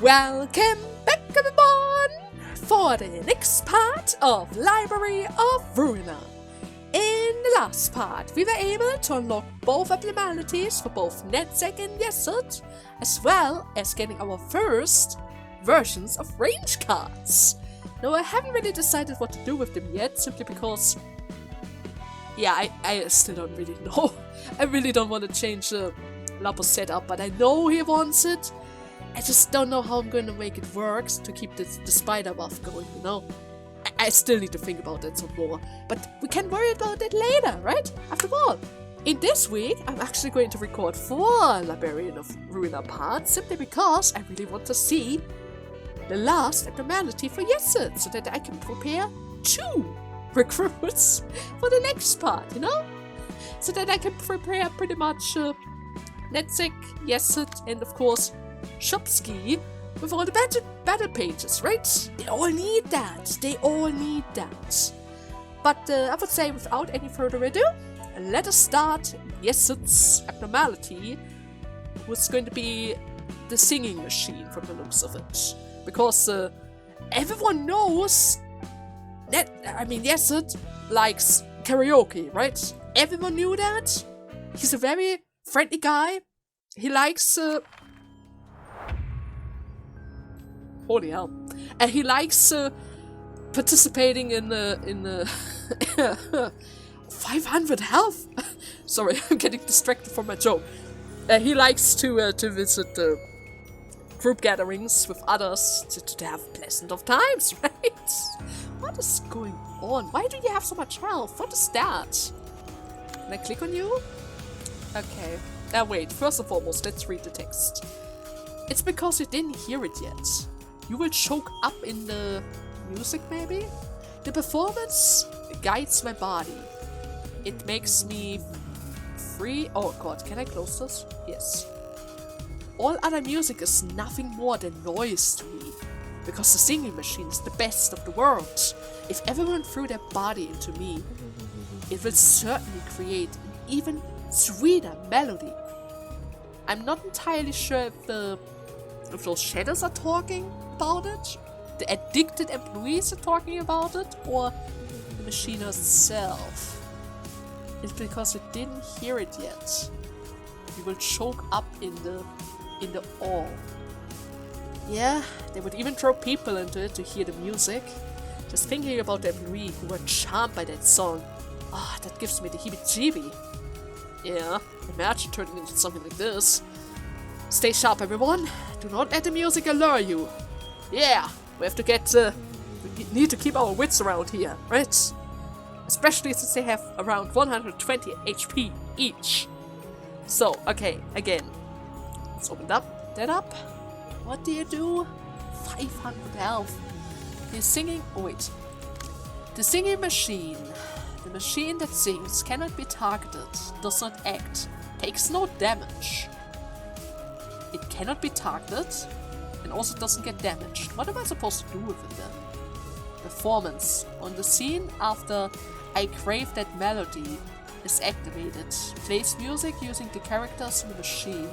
Welcome back, everyone, for the next part of Library of Ruina. In the last part, we were able to unlock both abnormalities for both Netzek and Yesod, as well as getting our first versions of range cards. Now, I haven't really decided what to do with them yet, simply because, yeah, I still don't really know. I really don't want to change the Lapo setup, but I know he wants it. I just don't know how I'm going to make it work to keep the spider buff going, you know? I still need to think about that some more, but we can worry about that later, right? After all, in this week, I'm actually going to record 4 Librarian of Ruina parts, simply because I really want to see the last abnormality for Yesod, so that I can prepare 2 recruits for the next part, you know? So that I can prepare pretty much Netzek, Yesod, and of course Shopski with all the battle pages, right? They all need that. They all need that. But I would say, without any further ado, let us start Yesod's abnormality, who's going to be the singing machine from the looks of it. Because everyone knows that, Yesod likes karaoke, right? Everyone knew that. He's a very friendly guy. He likes holy hell. And he likes participating in 500 health. Sorry, I'm getting distracted from my joke. He likes to visit group gatherings with others to have pleasant of times, right? What is going on? Why do you have so much health? What is that? Can I click on you? Okay. Now wait, first and foremost, let's read the text. It's because you didn't hear it yet. You will choke up in the music, maybe? The performance guides my body. It makes me free. Oh god, can I close this? Yes. All other music is nothing more than noise to me, because the singing machine is the best of the world. If everyone threw their body into me, it will certainly create an even sweeter melody. I'm not entirely sure if those shadows are talking about it, the addicted employees are talking about it, or the machine itself. It's because you didn't hear it yet. You will choke up in the awe. Yeah, they would even throw people into it to hear the music. Just thinking about the employee who were charmed by that song. Ah, that gives me the heebie-jeebie. Yeah, imagine turning into something like this. Stay sharp, everyone. Do not let the music allure you. Yeah, we have to we need to keep our wits around here, right? Especially since they have around 120 HP each. So, okay, again. Let's open that up. What do you do? 500 health. The singing... Oh, wait. The singing machine. The machine that sings cannot be targeted, does not act, takes no damage. It cannot be targeted, and also doesn't get damaged. What am I supposed to do with it then? Performance. On the scene after I Crave That Melody is activated, plays music using the characters in the machine.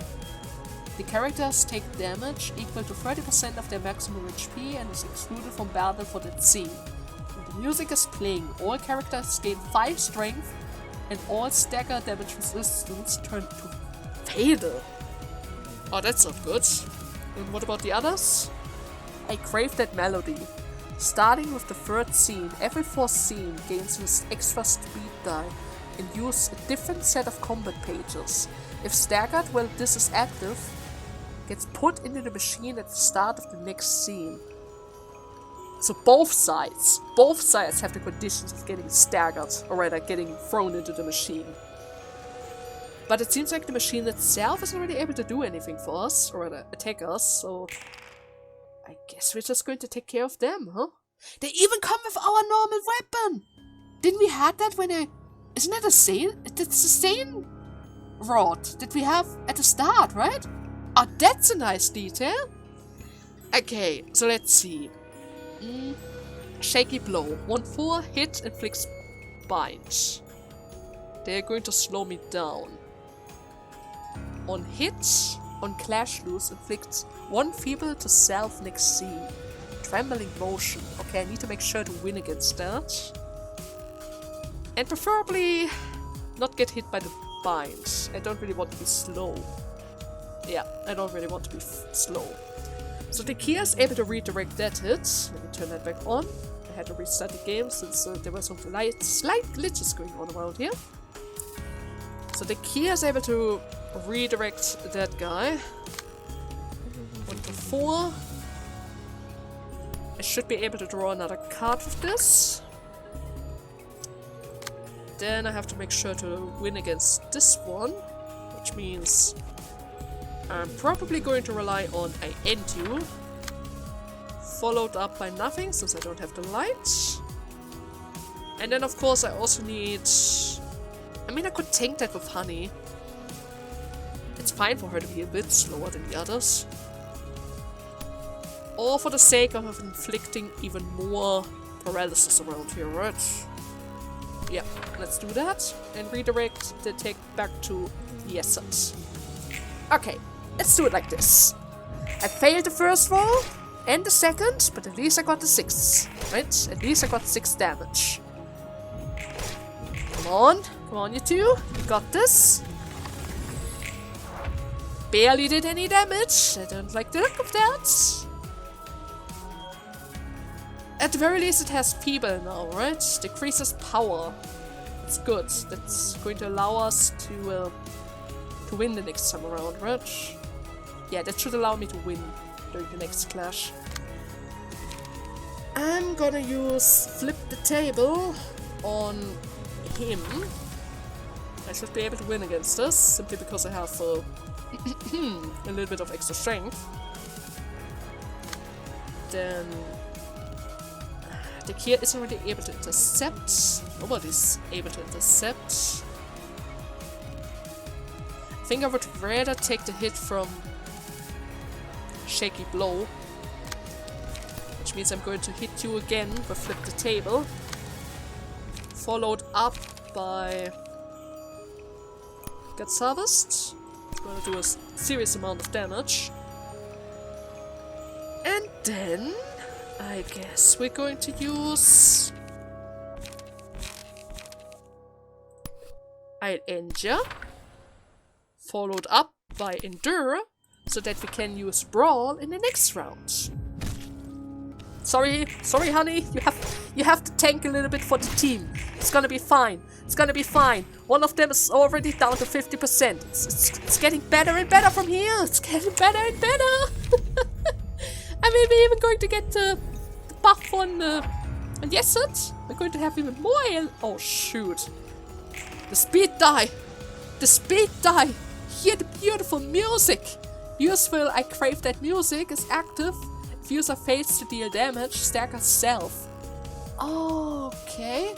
The characters take damage equal to 30% of their maximum HP and is excluded from battle for that scene. When the music is playing, all characters gain 5 strength and all stagger damage resistance turn to fatal. Oh, that's not good. And what about the others? I Crave That Melody. Starting with the 3rd scene, every 4th scene gains an extra speed die and use a different set of combat pages. If staggered while this is active, gets put into the machine at the start of the next scene. So both sides have the conditions of getting staggered, or rather getting thrown into the machine. But it seems like the machine itself isn't really able to do anything for us, or rather attack us, so I guess we're just going to take care of them, huh? They even come with our normal weapon! Didn't we have that when isn't that a Sane? It's the Sane rod that we have at the start, right? Oh, that's a nice detail! Okay, so let's see. Shaky blow. 1-4 hit inflicts bind. They're going to slow me down. On hit, on Clash Loose inflicts 1 feeble to self next scene. Trembling motion. Okay, I need to make sure to win against that. And preferably not get hit by the binds. I don't really want to be slow. Yeah, I don't really want to be slow. So the Kia is able to redirect that hit. Let me turn that back on. I had to restart the game since there were some slight glitches going on around here. So the Kia is able to redirect that guy. 1 to 4. I should be able to draw another card with this. Then I have to make sure to win against this one, which means I'm probably going to rely on I End You, followed up by nothing since I don't have the light. And then of course I also need... I mean, I could tank that with Honey. It's fine for her to be a bit slower than the others. Or for the sake of inflicting even more paralysis around here, right? Yeah, let's do that. And redirect the attack back to the essence. Okay, let's do it like this. I failed the first roll and the second, but at least I got the 6. Right? At least I got 6 damage. Come on you two. You got this. Barely did any damage. I don't like the look of that. At the very least it has feeble now, right? Decreases power. That's good. That's going to allow us to win the next time around, right? Yeah, that should allow me to win during the next clash. I'm gonna use Flip the Table on him. I should be able to win against this, simply because I have a little bit of extra strength. Then... the Kia is already able to intercept. Nobody's able to intercept. I think I would rather take the hit from Shaky Blow. Which means I'm going to hit you again with Flip the Table. Followed up by Guts Harvest. I'm gonna do a serious amount of damage. And then I guess we're going to use... I'll End Ya, followed up by Endure, so that we can use Brawl in the next round. Sorry, honey, you have to tank a little bit for the team. It's gonna be fine. It's gonna be fine. One of them is already down to 50%. It's getting better and better from here. It's getting better and better. I'm maybe even going to get the buff on Yeset. We're going to have even more. Oh shoot! The speed die. The speed die. Hear the beautiful music. Useful. I crave that music is active. If user fails to deal damage, stack herself. Okay.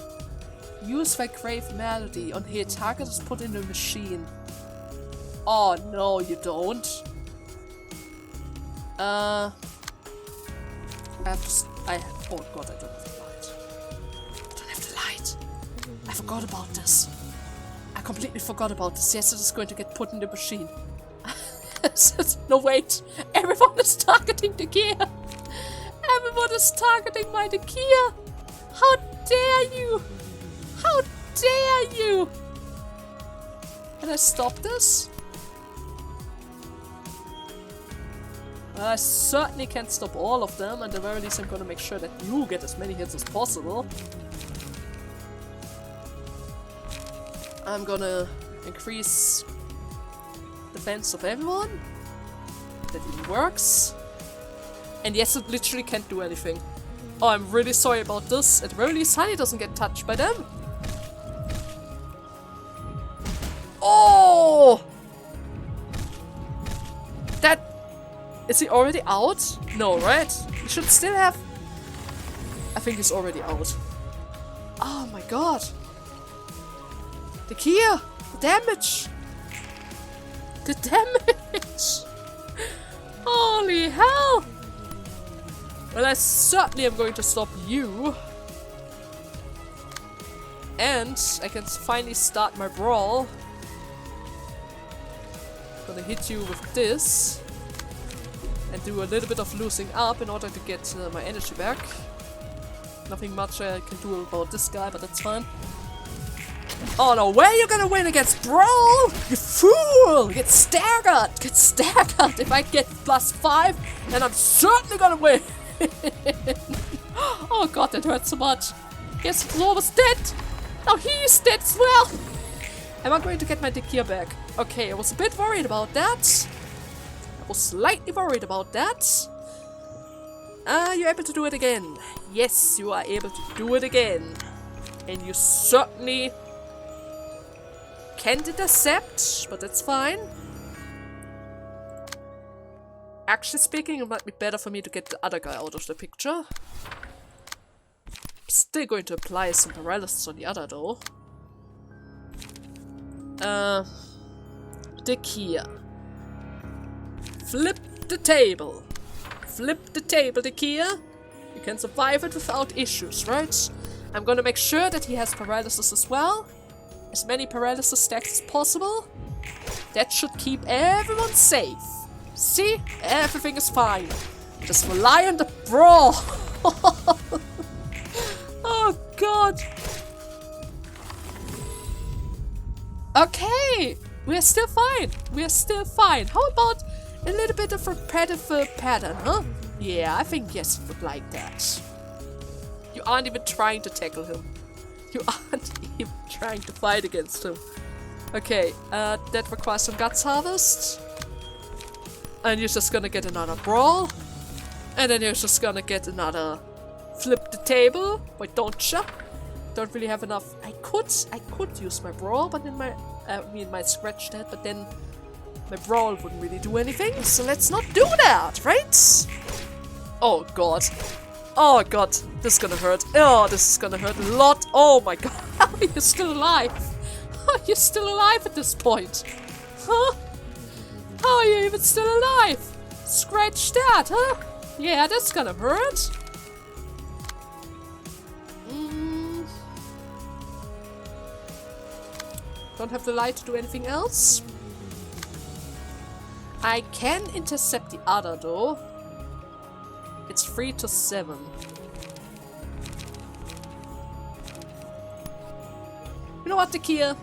Use by crave melody on hit. Target is put in the machine. Oh no, you don't. Oh god, I don't have the light. I don't have the light. I forgot about this. I completely forgot about this. Yes, it is going to get put in the machine. No, wait. Everyone is targeting the gear. Everyone is targeting my Kia. How dare you? How dare you? Can I stop this? Well, I certainly can't stop all of them, and at the very least I'm gonna make sure that you get as many hits as possible. I'm gonna increase defense of everyone. That even works. And yes, it literally can't do anything. Oh, I'm really sorry about this. At the very least, Honey doesn't get touched by them. Oh! That... Is he already out? No, right? He should still have... I think he's already out. Oh my god. The Kia! The damage! The damage! Holy hell! Well, I certainly am going to stop you. And I can finally start my brawl. Gonna hit you with this. And do a little bit of losing up in order to get my energy back. Nothing much I can do about this guy, but that's fine. Oh no, where are you gonna win against Brawl? You fool! Get staggered! Get staggered! If I get +5, then I'm certainly gonna win! Oh god, that hurt so much. Yes, he's almost dead! Now he's dead as well! Am I going to get my Dekia back? Okay, I was a bit worried about that. I was slightly worried about that. Are you able to do it again? Yes, you are able to do it again. And you certainly can't intercept, but that's fine. Actually speaking, it might be better for me to get the other guy out of the picture. I'm still going to apply some paralysis on the other though. Dekia. Flip the table. Flip the table, Dekia. You can survive it without issues, right? I'm gonna make sure that he has paralysis as well. As many paralysis stacks as possible. That should keep everyone safe. See? Everything is fine. Just rely on the brawl. Oh god. Okay. We're still fine. We're still fine. How about a little bit of repetitive pattern, huh? Yeah, I think yes, you would like that. You aren't even trying to tackle him. You aren't even trying to fight against him. Okay, that requires some Guts Harvest. And you're just gonna get another Brawl. And then you're just gonna get another Flip the Table. Why don't ya? Don't really have enough. I could use my Brawl, but in my, my Scratch that, but then my Brawl wouldn't really do anything, so let's not do that, right? Oh god. Oh god, this is gonna hurt. Oh, this is gonna hurt a lot. Oh my god, how are you still alive? How are you still alive at this point? Huh? How are you even still alive? Scratch that, huh? Yeah, that's gonna hurt. Don't have the light to do anything else. I can intercept the other though. It's 3 to 7. You know what, Dekia?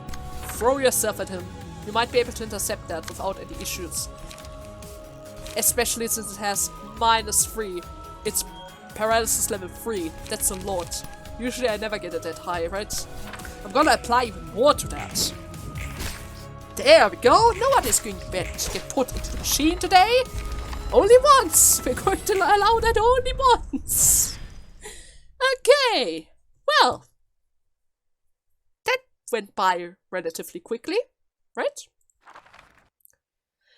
Throw yourself at him. You might be able to intercept that without any issues. Especially since it has -3. It's paralysis level 3. That's a lot. Usually I never get it that high, right? I'm gonna apply even more to that. There we go. Nobody's going to get put into the machine today. Only once. We're going to allow that only once. Okay. Well. That went by relatively quickly, right?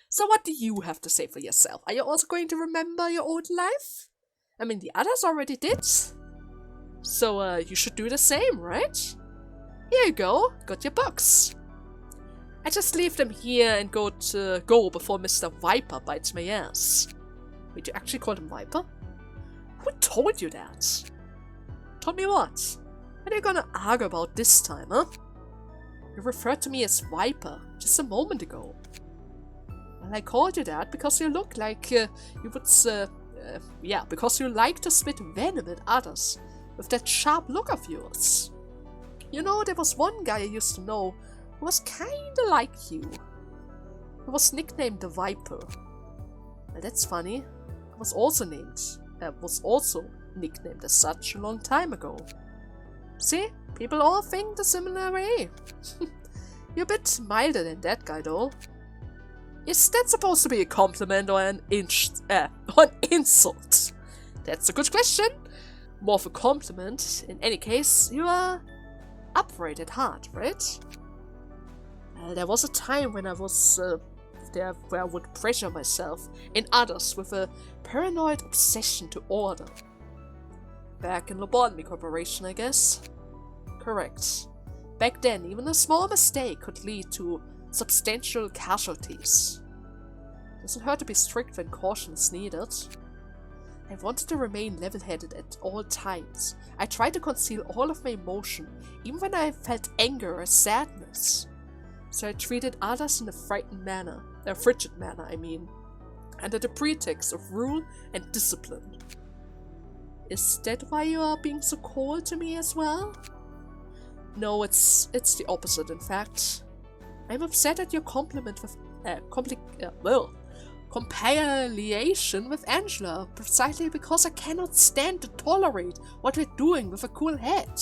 So what do you have to say for yourself? Are you also going to remember your old life? I mean, the others already did. So you should do the same, right? Here you go. Got your books. I just leave them here and go before Mr. Viper bites my ass. Wait, you actually called him Viper? Who told you that? Told me what? What are you gonna argue about this time, huh? You referred to me as Viper just a moment ago. Well, I called you that because you look like you would, yeah, because you like to spit venom at others with that sharp look of yours. You know, there was one guy I used to know who was kinda like you. He was nicknamed the Viper. Well, that's funny. I was also nicknamed as such a long time ago. See? People all think the similar way. You're a bit milder than that guy, though. Is that supposed to be a compliment or an insult? That's a good question. More of a compliment. In any case, you are upright at heart, right? There was a time when I was there where I would pressure myself and others with a paranoid obsession to order. Back in Lobotomy Corporation, I guess. Correct. Back then, even a small mistake could lead to substantial casualties. Doesn't hurt to be strict when caution is needed. I wanted to remain level-headed at all times. I tried to conceal all of my emotion, even when I felt anger or sadness. So I treated others in a frightened manner, A frigid manner, I mean, under the pretext of rule and discipline. Is that why you are being so cold to me as well? No, it's the opposite, in fact. I'm upset at your compilation with Angela, precisely because I cannot stand to tolerate what we're doing with a cool head.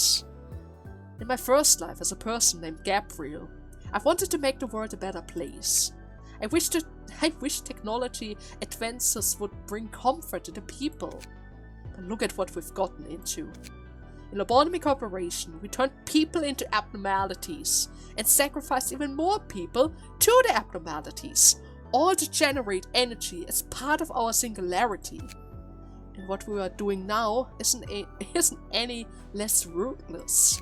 In my first life as a person named Gabriel, I've wanted to make the world a better place. I wish technology advances would bring comfort to the people. But look at what we've gotten into. In Lobotomy Corporation, we turned people into abnormalities and sacrificed even more people to the abnormalities, all to generate energy as part of our singularity. And what we are doing now isn't any less ruthless.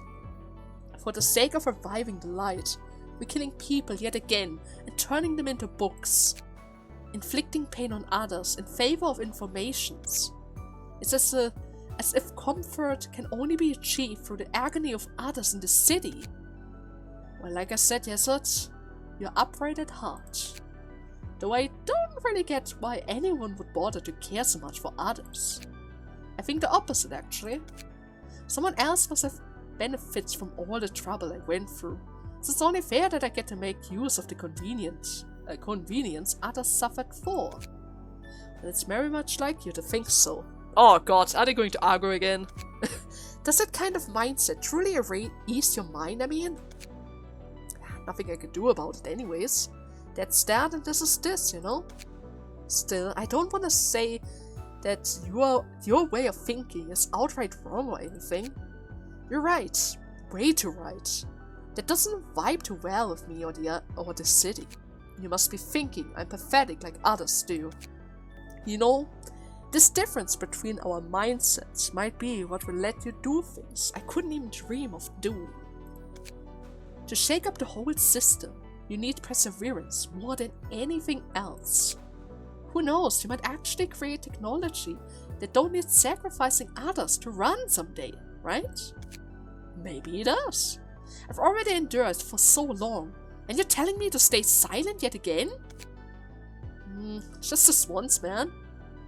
For the sake of reviving the light, we're killing people yet again and turning them into books, inflicting pain on others in favor of informations. It's as if comfort can only be achieved through the agony of others in the city. Well, like I said, Yesod, you're upright at heart. Though I don't really get why anyone would bother to care so much for others. I think the opposite, actually. Someone else must have benefits from all the trouble I went through, so it's only fair that I get to make use of the convenience others suffered for. And it's very much like you to think so. Oh god, are they going to argue again? Does that kind of mindset truly ease your mind, I mean? Nothing I can do about it anyways. That's that and this is this, you know? Still, I don't want to say that your way of thinking is outright wrong or anything. You're right. Way too right. That doesn't vibe too well with me or the city. You must be thinking I'm pathetic like others do. You know, this difference between our mindsets might be what will let you do things I couldn't even dream of doing. To shake up the whole system, you need perseverance more than anything else. Who knows, you might actually create technology that don't need sacrificing others to run someday, right? Maybe it does. I've already endured for so long, and you're telling me to stay silent yet again? Just this once, man.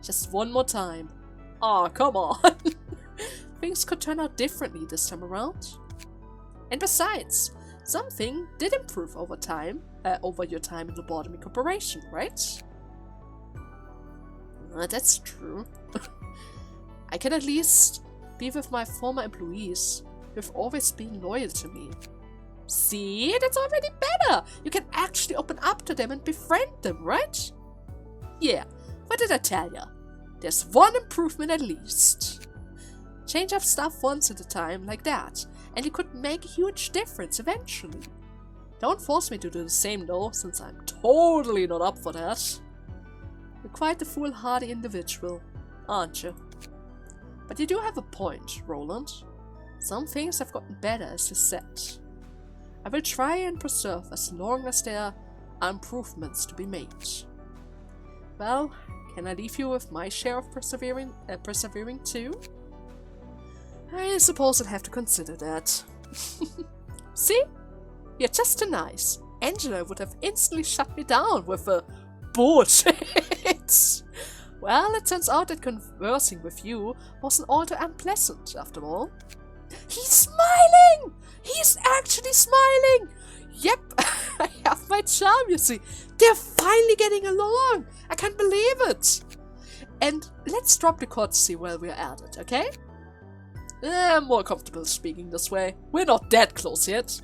Just one more time. Aw, come on. Things could turn out differently this time around. And besides, something did improve over your time in the Lobotomy Corporation, right? That's true. I can at least be with my former employees who've always been loyal to me. See, that's already better! You can actually open up to them and befriend them, right? Yeah, what did I tell ya? There's one improvement at least. Change up stuff once at a time like that, and it could make a huge difference eventually. Don't force me to do the same though, since I'm totally not up for that. You're quite the foolhardy individual, aren't you? But you do have a point, Roland. Some things have gotten better, as you said. I will try and preserve as long as there are improvements to be made. Well, can I leave you with my share of persevering too? I suppose I'll have to consider that. See? You're just too nice. Angela would have instantly shut me down with a bullshit. Well, it turns out that conversing with you wasn't all too unpleasant, after all. He's smiling! He's actually smiling! Yep, I have my charm, you see. They're finally getting along. I can't believe it. And let's drop the courtesy while we're at it, okay? I'm more comfortable speaking this way. We're not that close yet.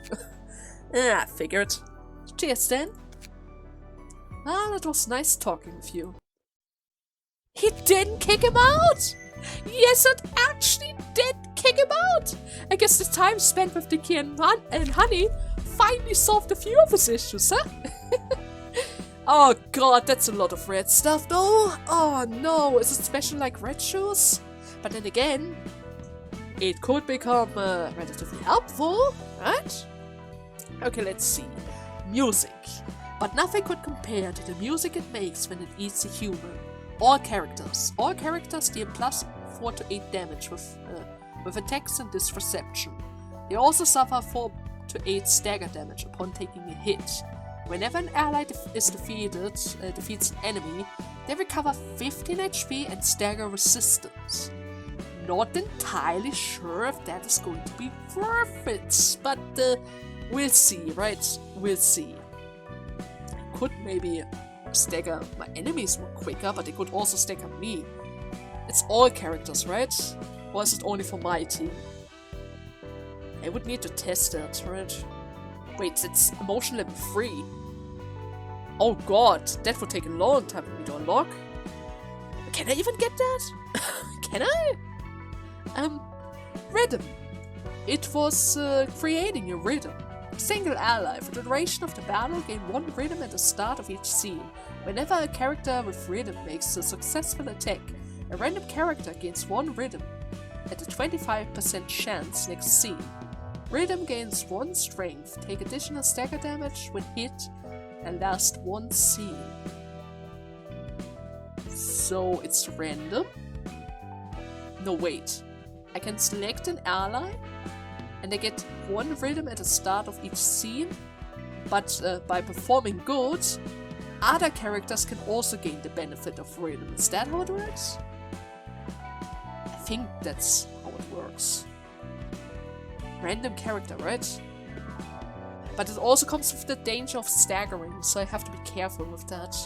I figured. Cheers then. Well, it was nice talking with you. He didn't kick him out! Yes, it actually did kick him out! I guess the time spent with the key and honey finally solved a few of his issues, huh? Oh god, that's a lot of red stuff though. Oh no, is it special like red shoes? But then again, it could become relatively helpful, right? Okay, let's see. Music. But nothing could compare to the music it makes when it eats a human. All characters deal plus 4 to 8 damage with attacks and disreception. They also suffer 4 to 8 stagger damage upon taking a hit. Whenever an ally is defeats an enemy, they recover 15 HP and stagger resistance. Not entirely sure if that is going to be worth it, but we'll see, right? We'll see. I could maybe stagger my enemies more quicker, but they could also stagger me. It's all characters, right? Or is it only for my team? I would need to test that, right? Wait, it's emotion level 3. Oh god, that would take a long time for me to unlock. Can I even get that? Can I? Rhythm. It was creating a rhythm. A single ally for the duration of the battle gain 1 rhythm at the start of each scene. Whenever a character with rhythm makes a successful attack, a random character gains 1 rhythm at a 25% chance next scene. Rhythm gains 1 strength, take additional stagger damage when hit, and last 1 scene. So it's random? No, wait. I can select an ally, and I get 1 rhythm at the start of each scene, but by performing good, other characters can also gain the benefit of rhythm. Is that how it works? I think that's how it works. Random character, right? But it also comes with the danger of staggering, so I have to be careful with that.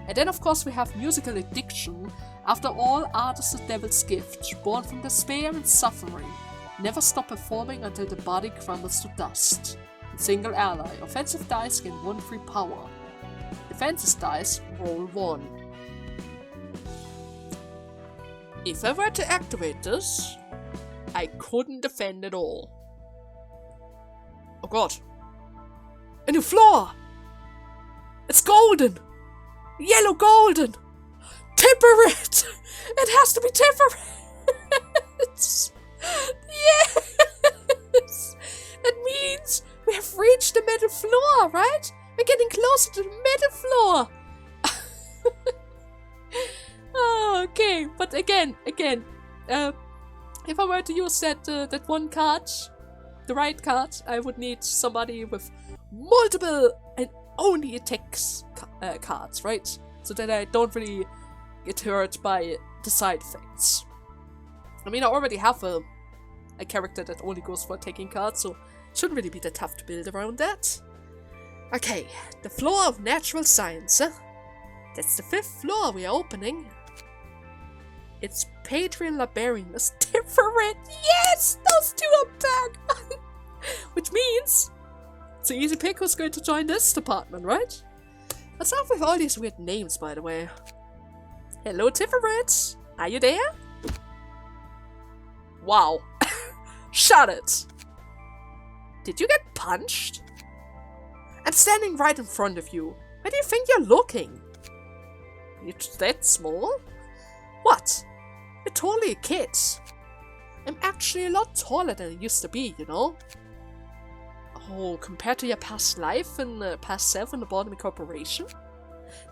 And then of course we have musical addiction. After all, art is the devil's gift, born from despair and suffering. Never stop performing until the body crumbles to dust. Single ally. Offensive dice gain 1 free power. Defensive dice roll 1. If I were to activate this, I couldn't defend at all. Oh god. A new floor! It's golden! Yellow golden! Temperate! It has to be temperate! Yes! That means we have reached the metal floor, right? We're getting closer to the metal floor! Oh, okay, but again, if I were to use that one card, the right card, I would need somebody with multiple and only attacks cards, right? So that I don't really get hurt by the side effects. I mean, I already have a character that only goes for attacking cards, so it shouldn't really be that tough to build around that. Okay, the floor of natural science, huh? That's the 5th floor we are opening. It's Patreon Librarian is different. Yes! Those two are back! Which means it's an easy pick who's going to join this department, right? What's up with all these weird names, by the way? Hello, Tiferet! Are you there? Wow. Shut it! Did you get punched? I'm standing right in front of you. Where do you think you're looking? You're that small? What? You're totally a kid. I'm actually a lot taller than I used to be, you know? Oh, compared to your past life in past 7 in the Botany Corporation?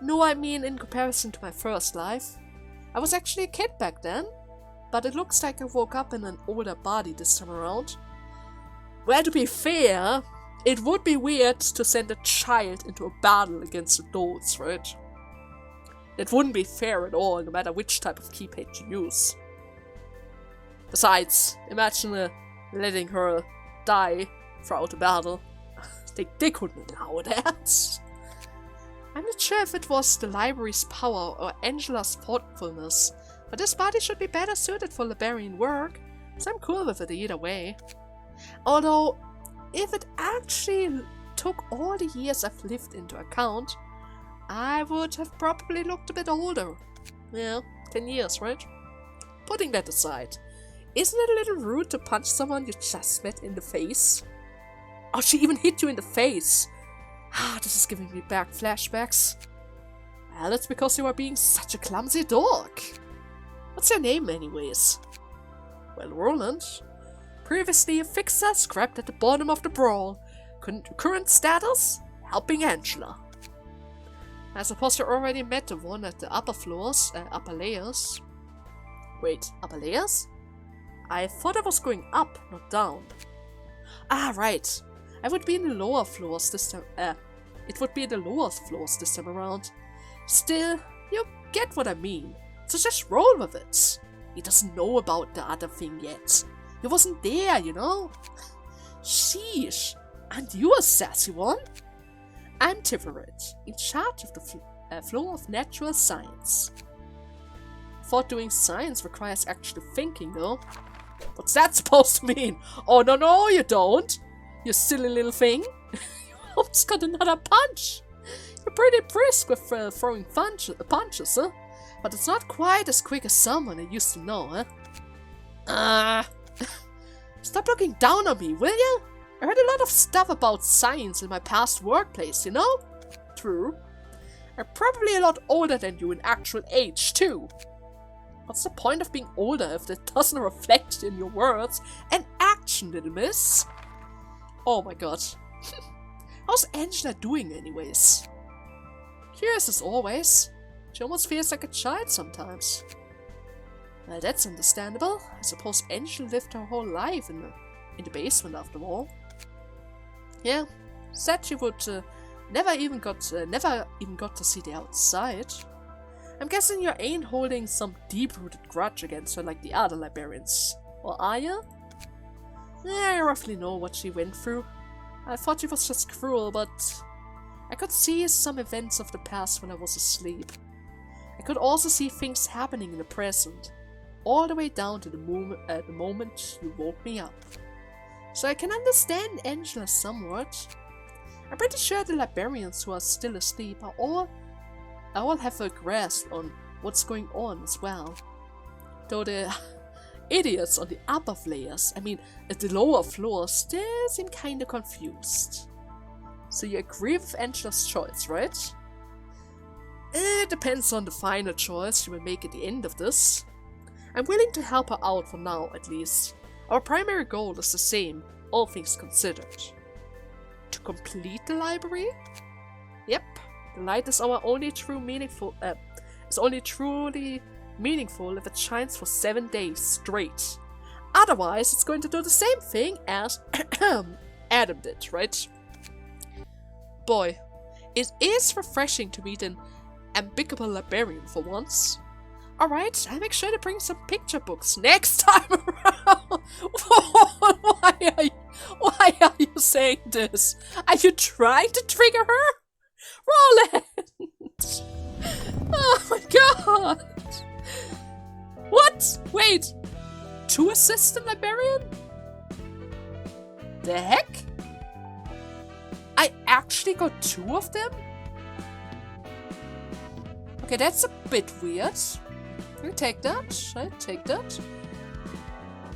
No, I mean in comparison to my first life. I was actually a kid back then, but it looks like I woke up in an older body this time around. Well, to be fair, it would be weird to send a child into a battle against adults, right? It wouldn't be fair at all, no matter which type of keypad you use. Besides, imagine letting her die throughout the battle. They couldn't allow that. I'm not sure if it was the library's power or Angela's thoughtfulness, but this body should be better suited for librarian work, so I'm cool with it either way. Although, if it actually took all the years I've lived into account, I would have probably looked a bit older. Yeah, 10 years, right? Putting that aside, isn't it a little rude to punch someone you just met in the face? Oh, she even hit you in the face! Ah, this is giving me back flashbacks. Well, it's because you are being such a clumsy dog. What's your name, anyways? Well, Roland. Previously a fixer scrapped at the bottom of the brawl. Current status? Helping Angela. I suppose you already met the one at the upper floors, upper layers. Wait, upper layers? I thought I was going up, not down. Ah, right. I would be in the lower floors this time. it would be the lower floors this time around. Still, you get what I mean. So just roll with it. He doesn't know about the other thing yet. He wasn't there, you know? Sheesh. And you a sassy one? I'm Tiverit, in charge of the floor of natural science. Thought doing science requires actually thinking, though. What's that supposed to mean? Oh, no, you don't. You silly little thing. You almost got another punch. You're pretty brisk with throwing punches, huh? But it's not quite as quick as someone I used to know, huh? Stop looking down on me, will you? I heard a lot of stuff about science in my past workplace, you know? True. I'm probably a lot older than you in actual age, too. What's the point of being older if that doesn't reflect in your words and action, little miss? Oh my god. How's Angela doing anyways? Curious as always. She almost feels like a child sometimes. Well, that's understandable. I suppose Angela lived her whole life in the basement after all. Yeah, said she would never even got to see the outside. I'm guessing you ain't holding some deep-rooted grudge against her like the other librarians. Or are you? Yeah, I roughly know what she went through. I thought she was just cruel, but I could see some events of the past when I was asleep. I could also see things happening in the present, all the way down to the moment you woke me up. So I can understand Angela somewhat. I'm pretty sure the librarians who are still asleep are all have a grasp on what's going on as well. Though the idiots on the upper layers, at the lower floors, still seem kinda confused. So you agree with Angela's choice, right? It depends on the final choice she will make at the end of this. I'm willing to help her out for now, at least. Our primary goal is the same, all things considered. To complete the library? Yep, the light is our only truly meaningful if it shines for 7 days straight. Otherwise, it's going to do the same thing as Adam did, right? Boy, it is refreshing to meet an ambiguous librarian for once. Alright, I'll make sure to bring some picture books next time around. Why are you saying this? Are you trying to trigger her? Roland! Oh my god! What? Wait! 2 assistant librarian? The heck? I actually got 2 of them? Okay, that's a bit weird. I'll take that.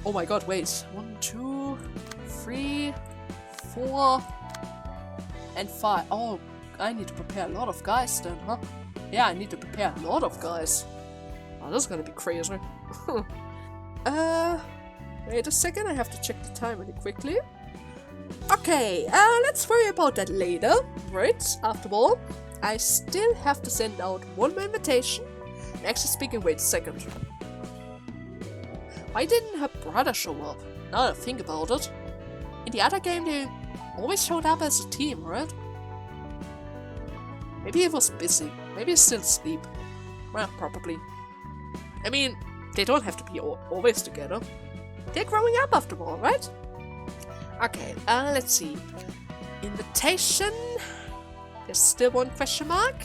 Oh my god, wait. 1, 2, 3, 4, and 5. Oh, I need to prepare a lot of guys then, huh? Yeah, I need to prepare a lot of guys. Oh, this is gonna be crazy. Wait a second, I have to check the time really quickly. Okay, let's worry about that later. Right, after all, I still have to send out one more invitation. Actually speaking, wait a second. Why didn't her brother show up? Now that I think about it. In the other game, they always showed up as a team, right? Maybe he was busy. Maybe he's still asleep. Well, probably. They don't have to be always together. They're growing up after all, right? Okay, let's see. Invitation. There's still one question mark.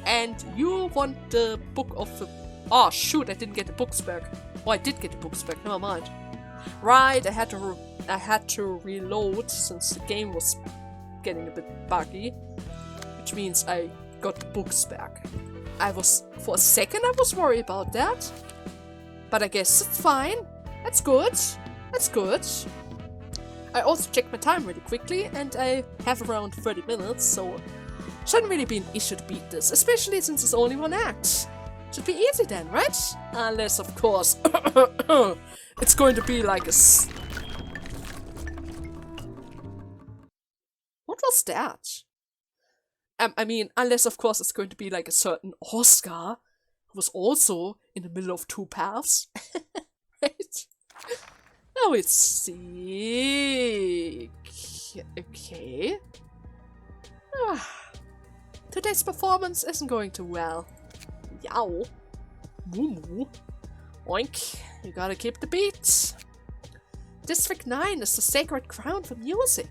And you want the book of the... Oh, shoot, I didn't get the books back. Oh, I did get the books back, never mind. Right, I had to reload since the game was getting a bit buggy. Which means I got the books back. For a second I was worried about that. But I guess it's fine. That's good. I also checked my time really quickly, and I have around 30 minutes, so shouldn't really be an issue to beat this, especially since it's only 1 act. Should be easy then, right? Unless, of course, it's going to be like a... What was that? Unless, of course, it's going to be like a certain Oscar who was also in the middle of 2 paths. Right? Now let's see. Okay. Today's performance isn't going too well. Yow. Moo moo. Oink. You gotta keep the beat. District 9 is the sacred ground for music.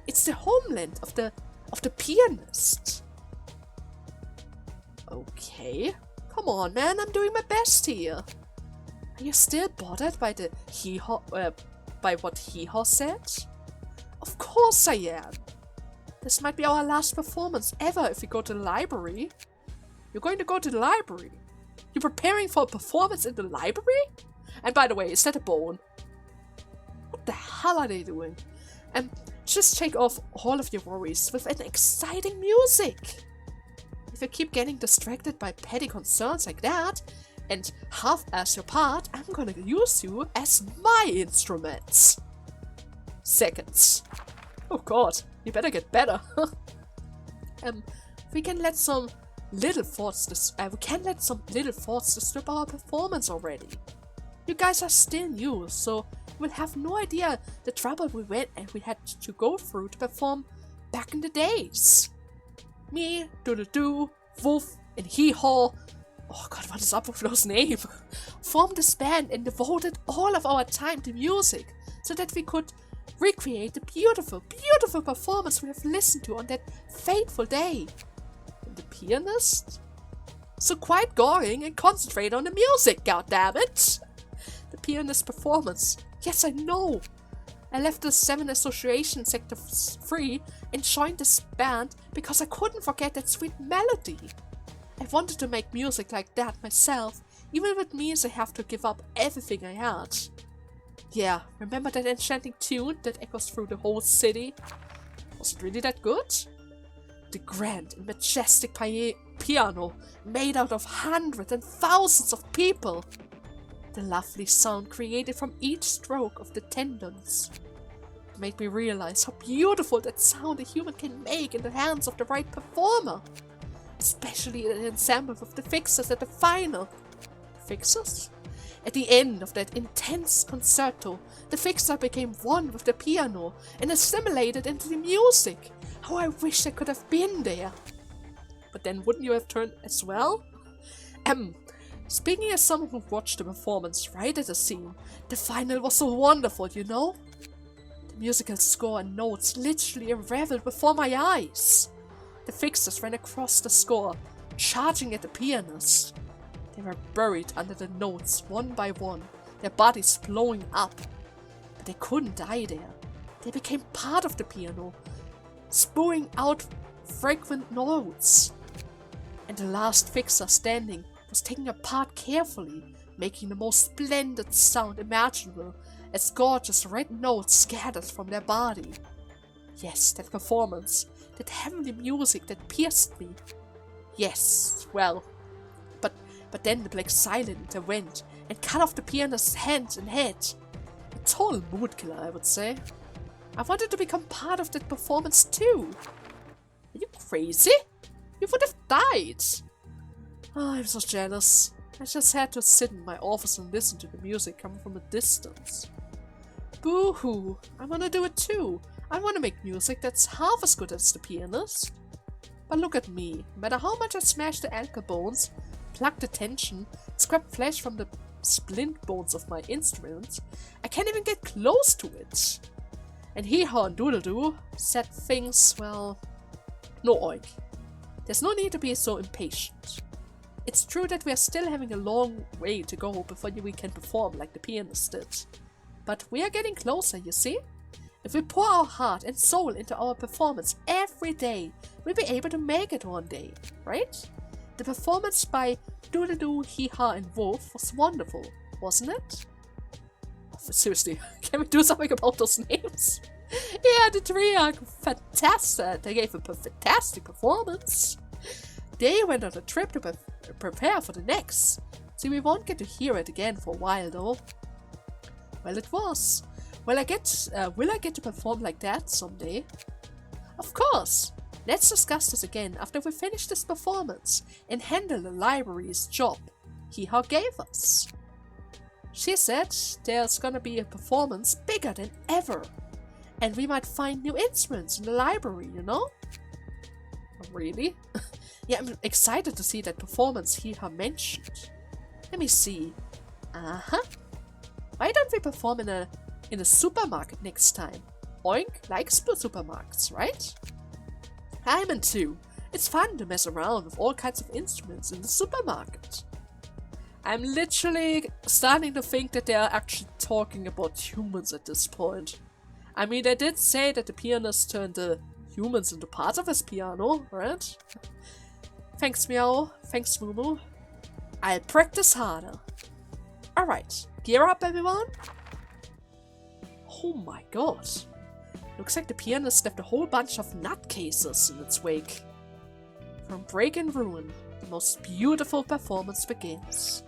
It's the homeland of the pianist. Okay. Come on, man. I'm doing my best here. Are you still bothered by the by what Hee-Haw said? Of course I am. This might be our last performance ever if we go to the library. You're going to go to the library? You're preparing for a performance in the library? And by the way, is that a bone? What the hell are they doing? Just take off all of your worries with an exciting music. If you keep getting distracted by petty concerns like that, and half-ass your part, I'm gonna use you as my instruments. Seconds. Oh god, you better get better. We can let some little thoughts disturb our performance already. You guys are still new, so we'll have no idea the trouble we had to go through to perform back in the days. Me, Doodle-Doo, Wolf, and Hee-Haw, oh god, what is up with those names? Formed this band and devoted all of our time to music so that we could recreate the beautiful, beautiful performance we have listened to on that fateful day. And the pianist? So quite going and concentrate on the music, goddammit! The pianist performance. Yes, I know. I left the 7 Association Sector 3 and joined this band because I couldn't forget that sweet melody. I wanted to make music like that myself, even if it means I have to give up everything I had. Yeah, remember that enchanting tune that echoes through the whole city? Was it really that good? The grand and majestic piano made out of hundreds and thousands of people. The lovely sound created from each stroke of the tendons. It made me realize how beautiful that sound a human can make in the hands of the right performer. Especially in an ensemble with the fixers at the final. Fixers? At the end of that intense concerto, the fixer became one with the piano and assimilated into the music. How I wish I could have been there. But then wouldn't you have turned as well? Speaking as someone who watched the performance right at the scene, the final was so wonderful, you know? The musical score and notes literally unraveled before my eyes. The fixers ran across the score, charging at the pianist. They were buried under the notes one by one, their bodies blowing up. But they couldn't die there. They became part of the piano, spewing out fragrant notes. And the last fixer standing was taking a part carefully, making the most splendid sound imaginable as gorgeous red notes scattered from their body. Yes, that performance, that heavenly music that pierced me. Yes, well, but then the black silence intervened and cut off the pianist's hands and head. A total mood killer, I would say. I wanted to become part of that performance too. Are you crazy? You would have died. Oh, I'm so jealous. I just had to sit in my office and listen to the music coming from a distance. Boo-hoo. I want to do it too. I want to make music that's half as good as the pianist. But look at me. No matter how much I smash the ankle bones, plug the tension, scrap flesh from the splint bones of my instruments, I can't even get close to it. And Hee-Haw and Doodle-Doo said things, well, no oink. There's no need to be so impatient. It's true that we are still having a long way to go before we can perform like the pianist did. But we are getting closer, you see? If we pour our heart and soul into our performance every day, we'll be able to make it one day, right? The performance by Doodle-Doo, Hee-Haw and Wolf was wonderful, wasn't it? Oh, seriously, can we do something about those names? Yeah, the three are fantastic. They gave a fantastic performance. They went on a trip to prepare for the next, so we won't get to hear it again for a while though. Well, it was. Will I get to perform like that someday? Of course! Let's discuss this again after we finish this performance and handle the library's job Hee-Haw gave us. She said there's gonna be a performance bigger than ever, and we might find new instruments in the library, you know? really? Yeah, I'm excited to see that performance he mentioned. Let me see. Why don't we perform in a supermarket next time? Oink likes supermarkets, right? I'm in too. It's fun to mess around with all kinds of instruments in the supermarket. I'm literally starting to think that they're actually talking about humans at this point. I mean, they did say that the pianist turned the humans into parts of his piano, right? Thanks, Meow. Thanks, Mumu. I'll practice harder. Alright, gear up, everyone. Oh my god. Looks like the pianist left a whole bunch of nutcases in its wake. From break and ruin, the most beautiful performance begins.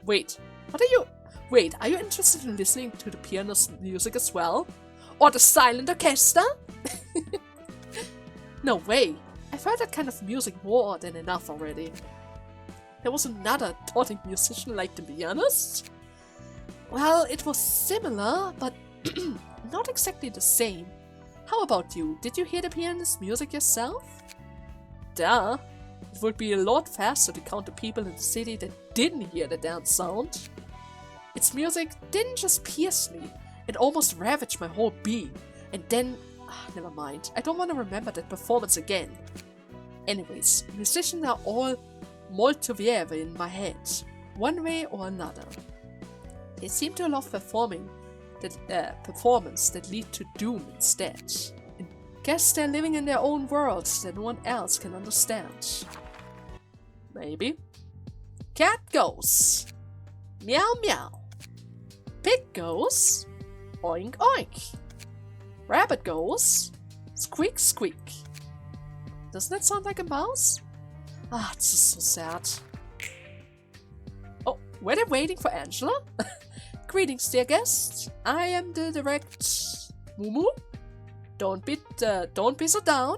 Wait, are you interested in listening to the pianist's music as well? Or the silent orchestra? No way, I've heard that kind of music more than enough already. There was another taughting musician like the pianist? Well, it was similar, but not exactly the same. How about you? Did you hear the pianist's music yourself? Duh. It would be a lot faster to count the people in the city that didn't hear the dance sound. Its music didn't just pierce me, it almost ravaged my whole being. And then... never mind, I don't want to remember that performance again. Anyways, musicians are all molto vieve in my head, one way or another. They seem to love performance that lead to doom instead. Guess they're living in their own worlds that no one else can understand. Maybe. Cat goes. Meow meow. Pig goes. Oink oink. Rabbit goes. Squeak squeak. Doesn't that sound like a mouse? Ah, this is so sad. Oh, were they waiting for Angela? Greetings, dear guest. I am the direct Mumu. Don't be so down.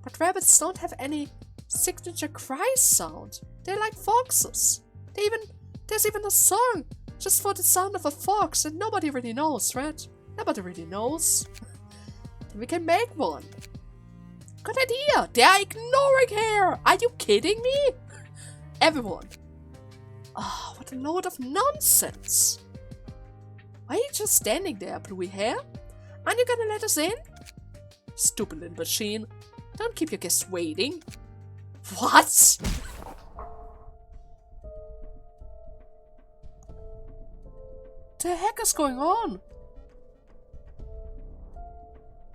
But rabbits don't have any signature cry sound. They're like foxes. There's even a song just for the sound of a fox that nobody really knows, right? Nobody really knows. Then we can make one. Good idea. They're ignoring her. Are you kidding me? Everyone. Oh, what a load of nonsense. Why are you just standing there, bluey hair? Aren't you gonna let us in? Stupid little machine. Don't keep your guests waiting. What? The heck is going on?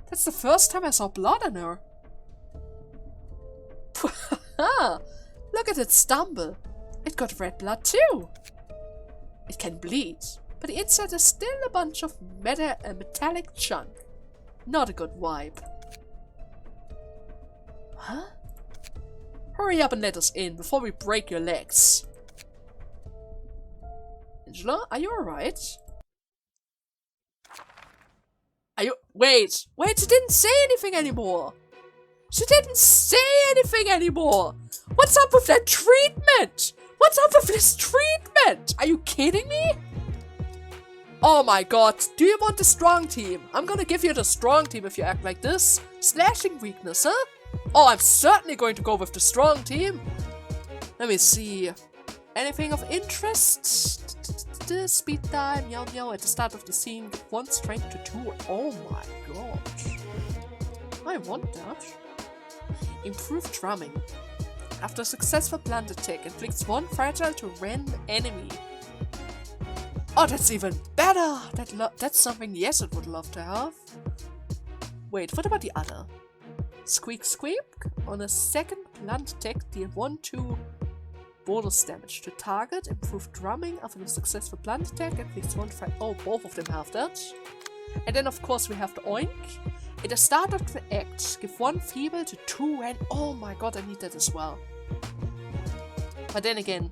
That's the first time I saw blood on her. Look at it stumble. It got red blood too. It can bleed, but the inside is still a bunch of metallic junk. Not a good vibe. Huh? Hurry up and let us in before we break your legs. Angela, are you alright? Wait, she didn't say anything anymore. She didn't say anything anymore. What's up with that treatment? What's up with this treatment? Are you kidding me? Oh my god, do you want the strong team? I'm gonna give you the strong team if you act like this. Slashing weakness, huh? Oh, I'm certainly going to go with the strong team. Let me see. Anything of interest? Speed time, meow meow at the start of the scene. 1 strength to 2. Oh my gosh. I want that. Improved drumming. After a successful blunt attack, inflicts 1 fragile to a random enemy. Oh, that's even better! That's something Yeset would love to have. Wait, what about the other? Squeak squeak. On a second blunt attack, deal 1-2 bonus damage to target. Improved drumming after a successful blunt attack, inflicts 1 fragile. Oh, both of them have that. And then of course we have the oink. At the start of the act, give 1 feeble to 2 and oh my god, I need that as well. But then again,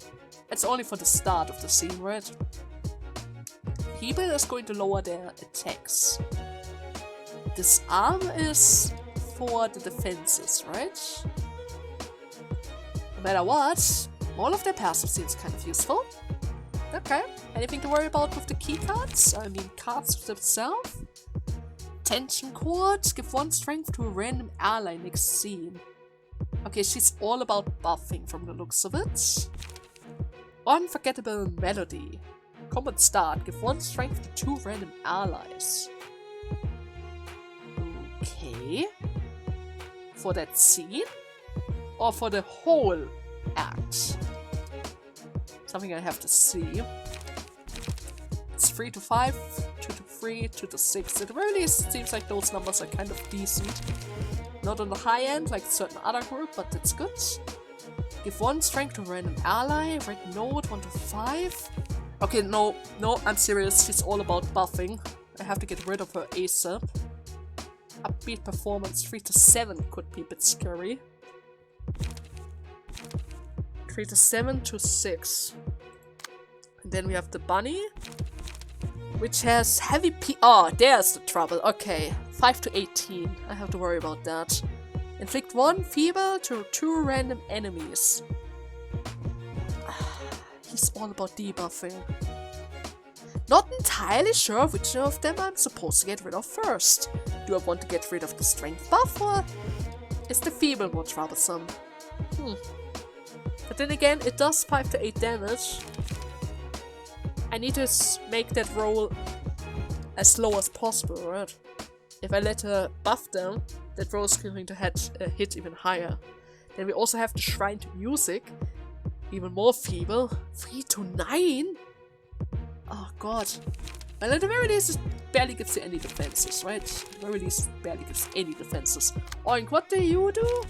it's only for the start of the scene, right? Feeble is going to lower their attacks. Disarm is for the defenses, right? No matter what, all of their passive seems kind of useful. Okay, anything to worry about with the key cards? I mean cards themselves? Tension cord, give 1 strength to a random ally next scene. Okay, she's all about buffing from the looks of it. Unforgettable melody. Combat start. Give 1 strength to 2 random allies. Okay. For that scene? Or for the whole act? Something I have to see. It's 3 to 5, 2 to 3, 2 to 6. It really seems like those numbers are kind of decent. Not on the high end like a certain other group, but it's good. Give 1 strength to a random ally. Red note 1 to 5. Okay, no, I'm serious. She's all about buffing. I have to get rid of her ASAP. Upbeat performance 3 to 7 could be a bit scary. 3 to 7 to 6. And then we have the bunny, which has heavy oh, there's the trouble. Okay, 5 to 18. I have to worry about that. Inflict 1 feeble to 2 random enemies. He's all about debuffing. Not entirely sure which of them I'm supposed to get rid of first. Do I want to get rid of the strength buff, or is the feeble more troublesome? But then again, it does 5 to 8 damage. I need to make that roll as low as possible, right? If I let her buff them, that roll is going to hit even higher. Then we also have the Shrine to Music. Even more feeble. 3 to 9? Oh god. Well, at the very least, it barely gives you any defenses, right? At the very least, it barely gives any defenses. Oink, what do you do?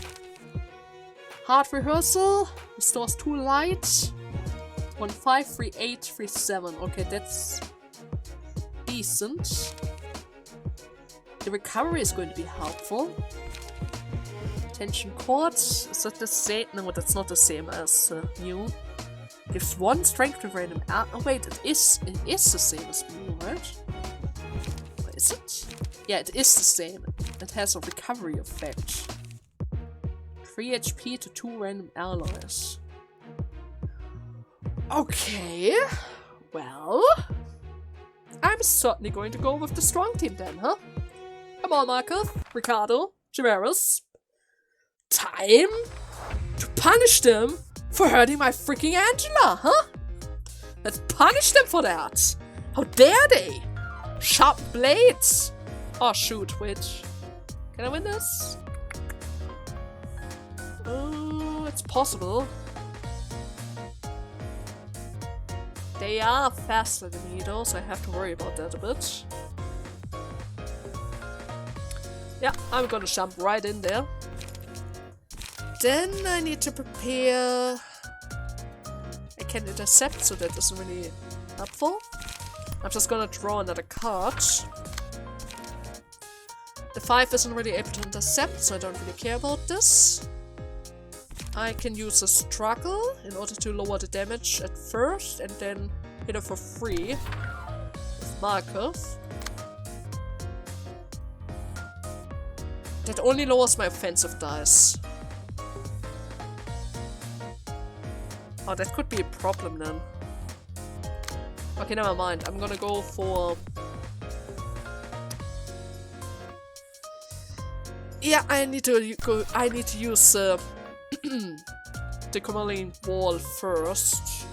Hard Rehearsal. Restores 2 light. 1 5, 3 8, 3 7. Okay, that's decent. The recovery is going to be helpful. Tension chords. Is that the same? No, that's not the same as Mew. Gives 1 strength to random. Oh wait, it is the same as Mew, right? Or is it? Yeah, it is the same. It has a recovery effect. 3 HP to 2 random allies. Okay, well, I'm certainly going to go with the strong team then, huh? Come on, Marco, Ricardo, Jimenez. Time to punish them for hurting my freaking Angela, huh? Let's punish them for that. How dare they? Sharp blades. Oh shoot, wait. Can I win this? Oh, it's possible. They are faster than me though, so I have to worry about that a bit. Yeah, I'm gonna jump right in there. Then I need to prepare... I can intercept, so that isn't really helpful. I'm just gonna draw another card. The 5 isn't really able to intercept, so I don't really care about this. I can use a struggle in order to lower the damage at first, and then hit her for free with Markov. That only lowers my offensive dice. Oh, that could be a problem then. Okay, never mind. I'm gonna go for... Yeah, I need to use the Cormelline wall first.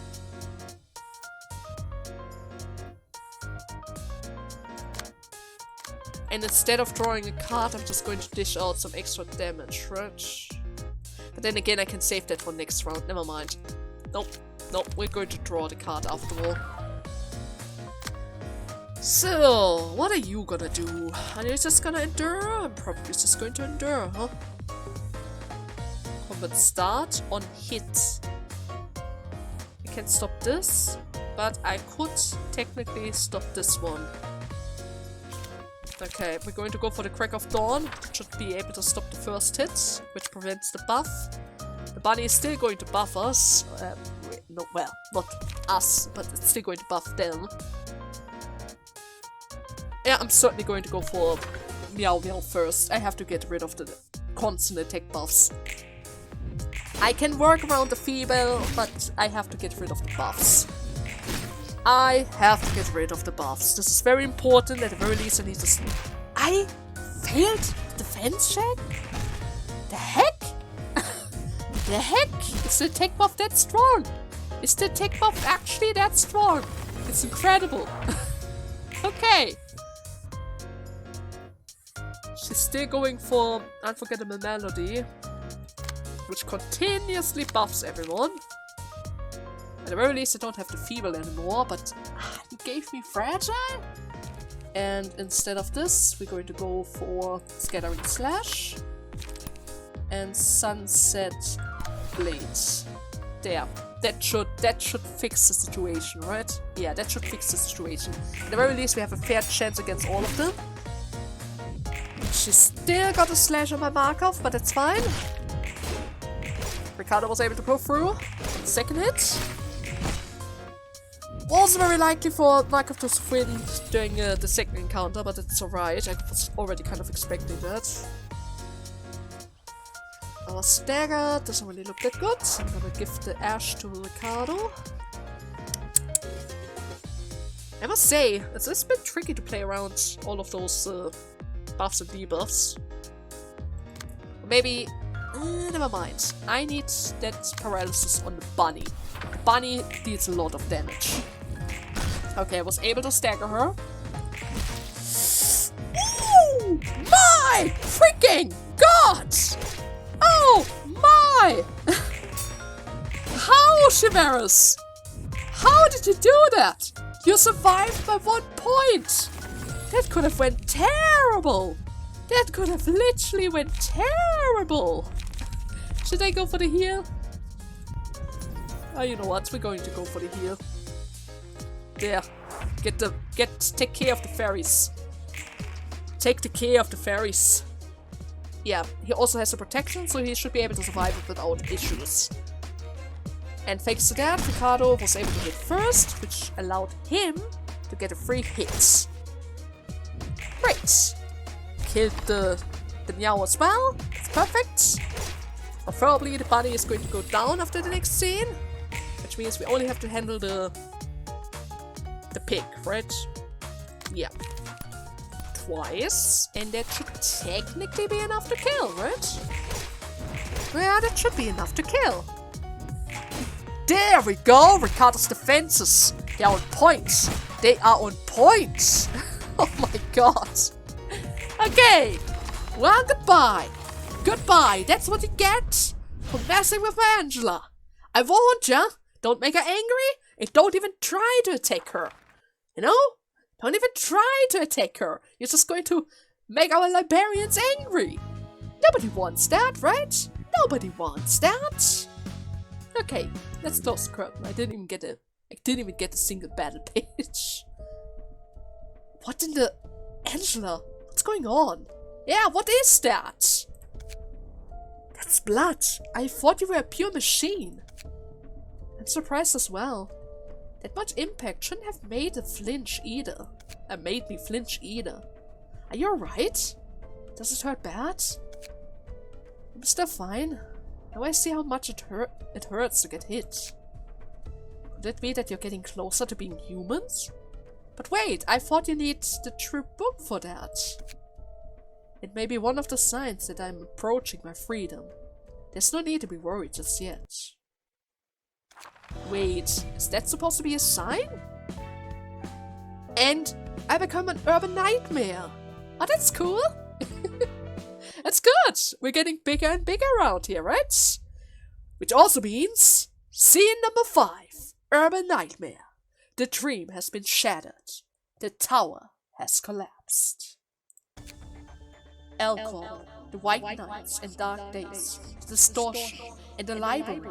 And instead of drawing a card, I'm just going to dish out some extra damage, right? But then again, I can save that for next round. Never mind. Nope, we're going to draw the card after all. So, what are you gonna do? Are you just gonna endure? I'm probably just going to endure, huh? Combat start on hit. I can stop this, but I could technically stop this one. Okay, we're going to go for the Crack of Dawn. Should be able to stop the first hit, which prevents the buff. The bunny is still going to buff us. No, well, not us, but it's still going to buff them. Yeah, I'm certainly going to go for Meow Meow first. I have to get rid of the constant attack buffs. I can work around the feeble, but I have to get rid of the buffs. I have to get rid of the buffs. This is very important. At the very least, I need to... I failed the defense check? The heck? The heck? Is the tech buff that strong? Is the tech buff actually that strong? It's incredible. Okay. She's still going for Unforgettable Melody, which continuously buffs everyone. At the very least, I don't have the Feeble anymore, but he gave me Fragile. And instead of this, we're going to go for Scattering Slash and Sunset Blades. There. That should fix the situation, right? Yeah, that should fix the situation. At the very least, we have a fair chance against all of them. She still got a slash on my Markov, but it's fine. Ricardo was able to go through on the second hit. Was very likely for Markov to win during the second encounter, but it's alright. I was already kind of expecting that. Our stagger doesn't really look that good. I'm gonna give the Ash to Ricardo. I must say, it's a bit tricky to play around all of those buffs and debuffs. Maybe... never mind. I need that paralysis on the bunny. The bunny deals a lot of damage. Okay, I was able to stagger her. Ooh! My freaking god! Oh my! How, Chimerus? How did you do that? You survived by 1 point! That could have went terrible! That could have literally went terrible! Should I go for the heal? Oh, you know what? We're going to go for the heal. There. Take care of the fairies. Take the care of the fairies. Yeah, he also has a protection, so he should be able to survive it without issues. And thanks to that, Ricardo was able to hit first, which allowed him to get a free hit. Great! Killed the Meow as well. It's perfect. Preferably the bunny is going to go down after the next scene, which means we only have to handle the pig, right? Yeah. Twice, and that should technically be enough to kill, right? Yeah, that should be enough to kill. There we go! Ricardo's defenses! They are on point! They are on point! Oh my god! Okay! Well, goodbye! Goodbye! That's what you get for messing with my Angela! I warned ya! Don't make her angry, and don't even try to attack her! You know? Don't even try to attack her! You're just going to make our librarians angry! Nobody wants that, right? Nobody wants that! Okay, let's close the curtain. I didn't even get a single battle page. What in the... Angela? What's going on? Yeah, what is that? That's blood. I thought you were a pure machine. I'm surprised as well. That much impact shouldn't have made me flinch either. Are you alright? Does it hurt bad? I'm still fine. Now I see how much it hurts to get hit. Could it be that you're getting closer to being humans? But wait, I thought you need the true book for that. It may be one of the signs that I'm approaching my freedom. There's no need to be worried just yet. Wait, is that supposed to be a sign? And I become an urban nightmare. Oh, that's cool. That's good. We're getting bigger and bigger around here, right? Which also means scene number 5, Urban Nightmare. The dream has been shattered. The tower has collapsed. Alcohol, the white nights and dark days, the distortion, and the library.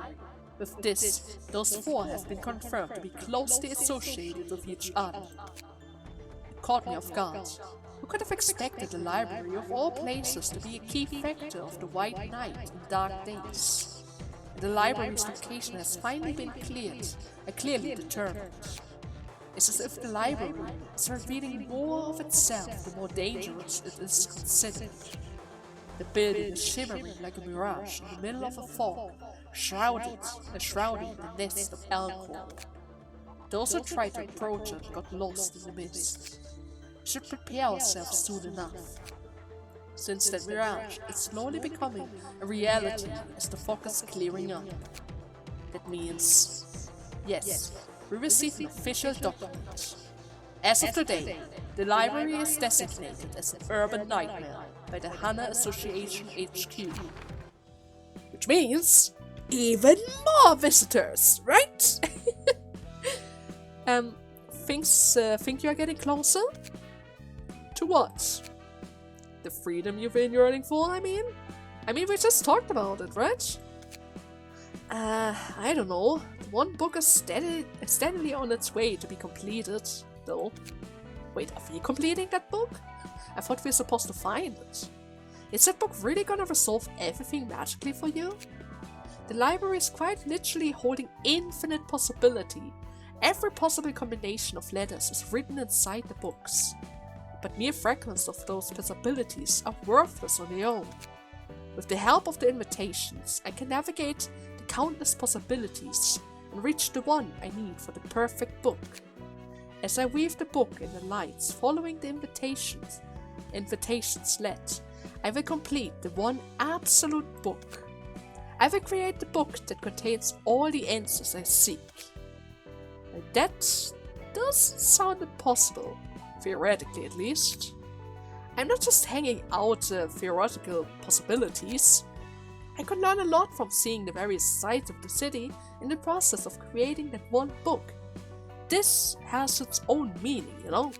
With this, those 4 have been confirmed to be closely associated with each other. It caught me off guard. Who could have expected the library of all places to be a key factor of the white night and dark days? And the library's location has finally been clearly determined. It's as if the library is revealing more of itself the more dangerous it is considered. The building is shimmering like a mirage in the middle of a fog, shrouding the nest of alcohol. Those who tried to approach it got lost in the mist. We should prepare ourselves soon enough. Since that mirage is slowly becoming a reality as the fog is clearing up. That means, yes, we received the official document. As of today, the library is designated as an urban nightmare by the HANA Association HQ. Which means, even more visitors, right? Think you're getting closer? To what? The freedom you've been yearning for, I mean? We just talked about it, right? I don't know. One book is steadily on its way to be completed, though. Wait, are we completing that book? I thought we were supposed to find it. Is that book really gonna resolve everything magically for you? The library is quite literally holding infinite possibility. Every possible combination of letters is written inside the books. But mere fragments of those possibilities are worthless on their own. With the help of the invitations, I can navigate the countless possibilities and reach the one I need for the perfect book. As I weave the book in the lights following the invitations led, I will complete the one absolute book. I will create the book that contains all the answers I seek. And that does sound impossible, theoretically at least. I'm not just hanging out theoretical possibilities. I could learn a lot from seeing the various sides of the city in the process of creating that one book. This has its own meaning, you know?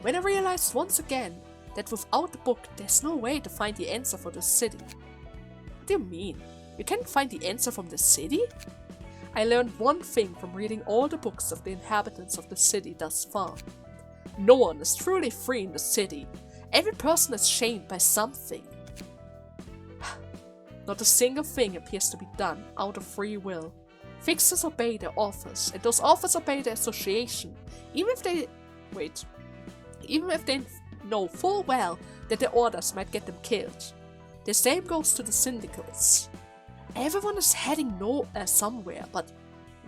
When I realized once again that without the book there's no way to find the answer for the city. What do you mean? You can't find the answer from the city? I learned one thing from reading all the books of the inhabitants of the city thus far. No one is truly free in the city. Every person is chained by something. Not a single thing appears to be done out of free will. Fixers obey their authors, and those authors obey the association, even if they know full well that their orders might get them killed. The same goes to the syndicals. Everyone is heading somewhere, but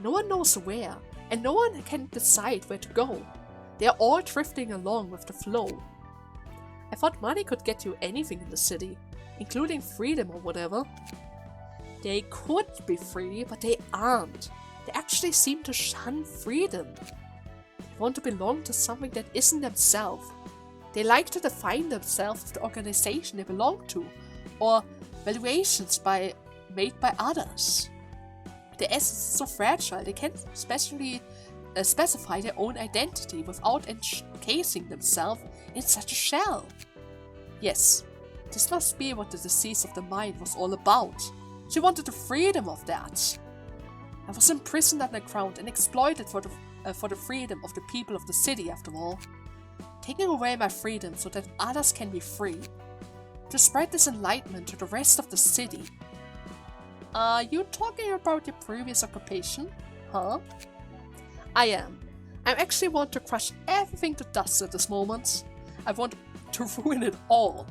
no one knows where, and no one can decide where to go. They are all drifting along with the flow. I thought money could get you anything in the city, including freedom or whatever. They could be free, but they aren't. They actually seem to shun freedom. They want to belong to something that isn't themselves. They like to define themselves with the organization they belong to, or valuations made by others. The essence is so fragile, they can't specify their own identity without encasing themselves in such a shell. Yes, this must be what the disease of the mind was all about. She wanted the freedom of that. I was imprisoned underground and exploited for the freedom of the people of the city, after all. Taking away my freedom so that others can be free. To spread this enlightenment to the rest of the city. Are you talking about your previous occupation? Huh? I am. I actually want to crush everything to dust at this moment. I want to ruin it all.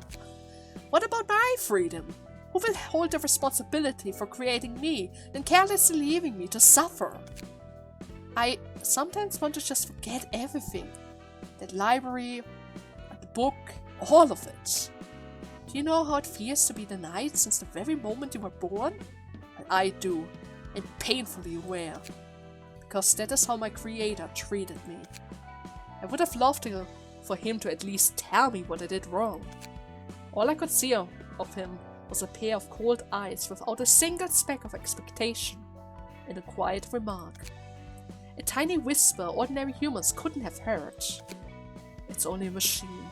What about my freedom? Who will hold the responsibility for creating me and carelessly leaving me to suffer? I sometimes want to just forget everything. That library, the book, all of it. Do you know how it feels to be denied since the very moment you were born? I do, and painfully aware. Because that is how my creator treated me. I would have loved for him to at least tell me what I did wrong. All I could see of him was a pair of cold eyes without a single speck of expectation, and a quiet remark. A tiny whisper ordinary humans couldn't have heard. It's only a machine.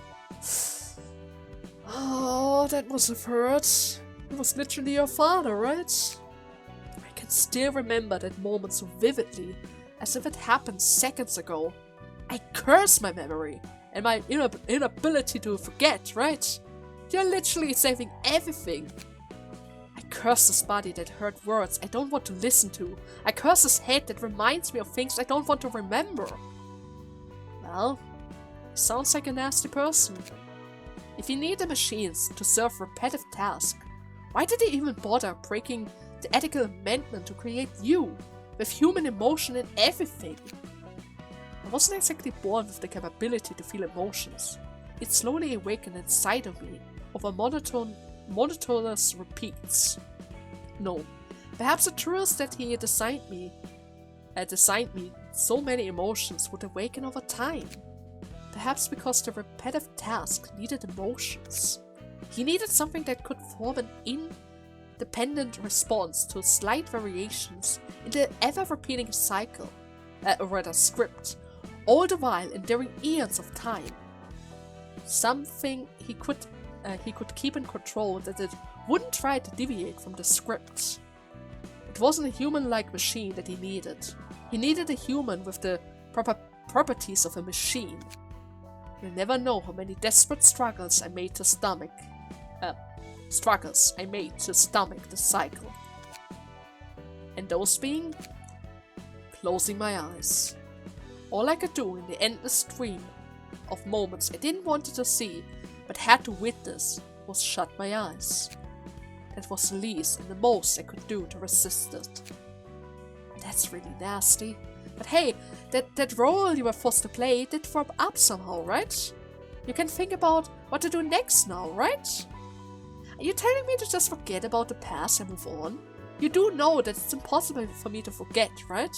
Oh, that must have hurt. He was literally your father, right? I can still remember that moment so vividly, as if it happened seconds ago. I curse my memory, and my inability to forget, right? You're literally saving everything. I curse this body that heard words I don't want to listen to. I curse this head that reminds me of things I don't want to remember. Well, he sounds like a nasty person. If he needed machines to serve repetitive tasks, why did he even bother breaking the ethical amendment to create you, with human emotion and everything? I wasn't exactly born with the capability to feel emotions. It slowly awakened inside of me, over monotonous repeats. No, perhaps the truth that he designed me so many emotions would awaken over time. Perhaps because the repetitive task needed emotions. He needed something that could form an independent response to slight variations in the ever-repeating cycle, script, all the while enduring eons of time. Something he could keep in control, that it wouldn't try to deviate from the script. It wasn't a human-like machine that he needed. He needed a human with the proper properties of a machine. You'll never know how many desperate struggles I made to stomach the cycle. And those being closing my eyes. All I could do in the endless stream of moments I didn't want to see, but had to witness, was shut my eyes. That was the least and the most I could do to resist it. That's really nasty. But hey, that role you were forced to play did warm up somehow, right? You can think about what to do next now, right? Are you telling me to just forget about the past and move on? You do know that it's impossible for me to forget, right?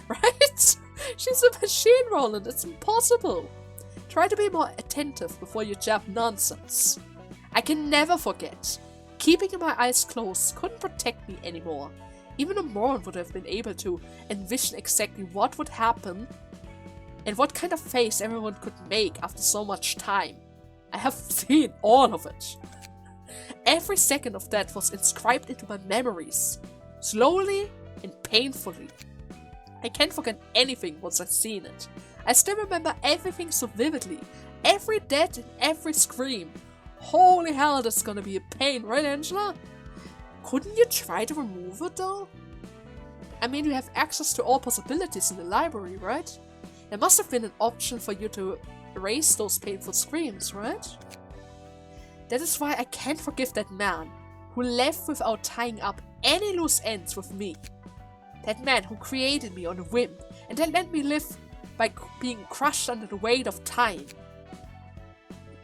Right? She's a machine, Roland. It's impossible. Try to be more attentive before you jab nonsense. I can never forget. Keeping my eyes closed couldn't protect me anymore. Even a moron would have been able to envision exactly what would happen and what kind of face everyone could make after so much time. I have seen all of it. Every second of that was inscribed into my memories, slowly and painfully. I can't forget anything once I've seen it. I still remember everything so vividly, every death and every scream. Holy hell, that's gonna be a pain, right, Angela? Couldn't you try to remove it, though? I mean, you have access to all possibilities in the library, right? There must have been an option for you to erase those painful screams, right? That is why I can't forgive that man who left without tying up any loose ends with me. That man who created me on a whim and then let me live by being crushed under the weight of time.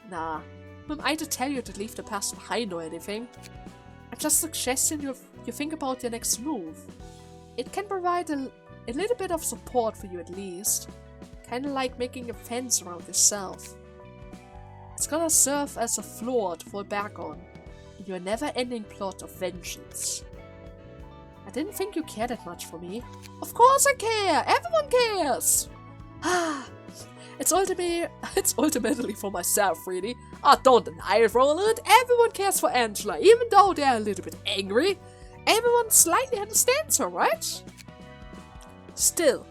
Nah, who am I to tell you to leave the past behind or anything? I'm just suggesting you think about your next move. It can provide a little bit of support for you at least. Kinda like making a fence around yourself. It's gonna serve as a floor to fall back on in your never-ending plot of vengeance. I didn't think you cared that much for me. Of course I care! Everyone cares! It's ultimately for myself, really. Don't deny it, Roland. Everyone cares for Angela, even though they're a little bit angry. Everyone slightly understands her, right? Still,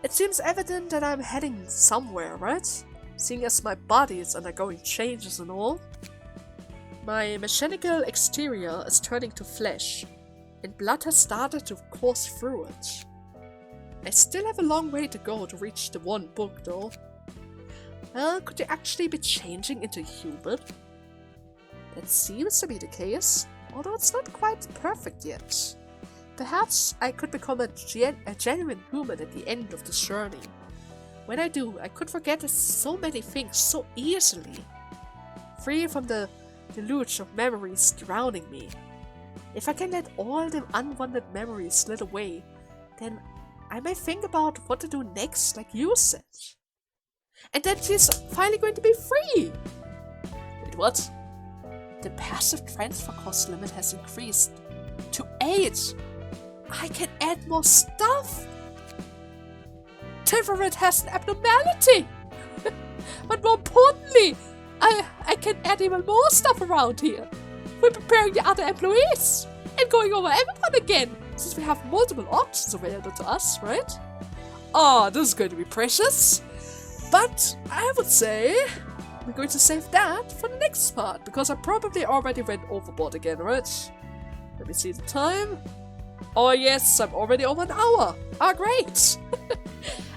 it seems evident that I'm heading somewhere, right? Seeing as my body is undergoing changes and all. My mechanical exterior is turning to flesh, and blood has started to course through it. I still have a long way to go to reach the one book, though. Well, could you actually be changing into a human? That seems to be the case, although it's not quite perfect yet. Perhaps I could become a genuine human at the end of this journey. When I do, I could forget so many things so easily, free from the deluge of memories drowning me. If I can let all the unwanted memories slip away, then I may think about what to do next, like you said. And then she's finally going to be free! Wait, what? The passive transfer cost limit has increased to 8! I can add more stuff! Tiverett has an abnormality! But more importantly, I can add even more stuff around here. We're preparing the other employees and going over everyone again, since we have multiple options available to us, right? Oh, this is going to be precious. But I would say we're going to save that for the next part, because I probably already went overboard again, right? Let me see the time. Oh yes, I'm already over an hour. Ah, great.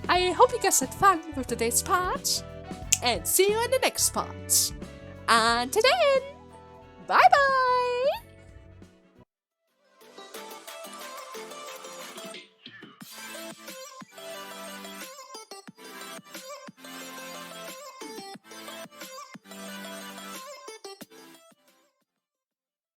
I hope you guys had fun with today's part, and see you in the next part. Until then, bye bye!